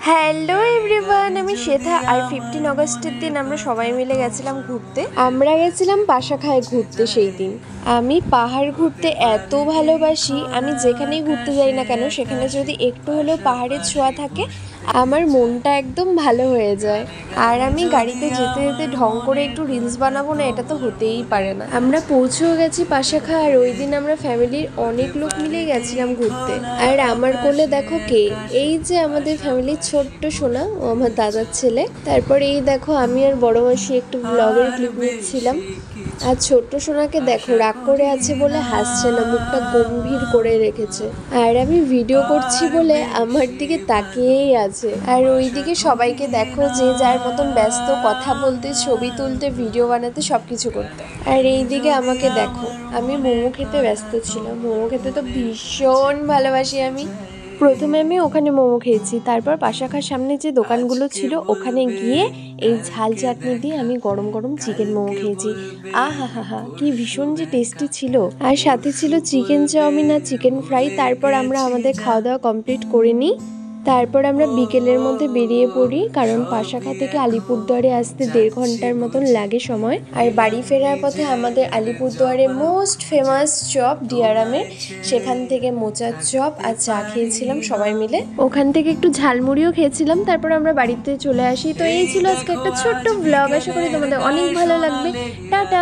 Hello everyone, আমি শ্বেতা। আর 15 আগস্টের দিন আমরা সবাই মিলে গেছিলাম ঘুরতে। আমরা গেছিলাম পাশাখায় ঘুরতে। সেই দিন আমি পাহাড় ঘুরতে এত ভালোবাসি, আমি যেখানেই ঘুরতে যাই না কেন সেখানে যদি একটু হলেও পাহাড়ের ছোঁয়া থাকে আমার মনটা একদম ভালো হয়ে যায়। আর আমি গাড়িতে যেতে যেতে ঢং করে একটু রিলস বানাবো না, এটা তো হতেই পারে না। আমরা পৌঁছেও গেছি পাশাখা, আর ওই দিন আমরা ফ্যামিলির অনেক লোক মিলে গেছিলাম ঘুরতে। আর আমার কোলে দেখো কে, এই যে আমাদের ফ্যামিলির ছোট্ট সোনা, ও আমার দাদার ছেলে। তারপরে এই দেখো আমি আর বড় মাসি একটু ব্লগের ক্লিপ নিচ্ছিলাম। আর ছোট্ট সোনাকে দেখো, রাগ করে আছে বলে হাসছে না, মুখটা গম্ভীর করে রেখেছে। আর আমি ভিডিও করছি বলে আমার দিকে তাকিয়েই আছে। আর ওইদিকে সবাইকে দেখো, যে যার মতন ব্যস্ত, কথা বলতে, ছবি তুলতে, ভিডিও বানাতে, সবকিছু করতে। আর এইদিকে আমাকে দেখো, আমি মোমো খেতে ব্যস্ত ছিলাম। মোমো খেতে তো ভীষণ ভালোবাসি আমি। প্রথমে আমি ওখানে মোমো খেয়েছি, তারপর পাশাখার সামনে যে দোকানগুলো ছিল ওখানে গিয়ে এই ঝাল চাটনি দিয়ে আমি গরম গরম চিকেন মোমো খেয়েছি। আহা হা হা, কি ভীষণ যে টেস্টি ছিল। আর সাথে ছিল চিকেন চাউমিন আর চিকেন ফ্রাই। তারপর আমরা আমাদের খাওয়া দাওয়া কমপ্লিট করে নিই। তারপর আমরা বিকেলের মধ্যে বেরিয়ে পড়ি, কারণ পাশাখা থেকে আলিপুরদুয়ারে আসতে 1.5 ঘন্টার মতন লাগে সময়। আর বাড়ি ফেরার পথে আমাদের আলিপুরদুয়ারে মোস্ট ফেমাস চপ ডিয়ারামের, সেখান থেকে মোচার চপ আর চা খেয়েছিলাম সবাই মিলে। ওখান থেকে একটু ঝালমুড়িও খেয়েছিলাম। তারপর আমরা বাড়িতে চলে আসি। তো এই ছিল আজকে একটা ছোট্ট ব্লগ, আশা করি তোমাদের অনেক ভালো লাগবে। টাটা।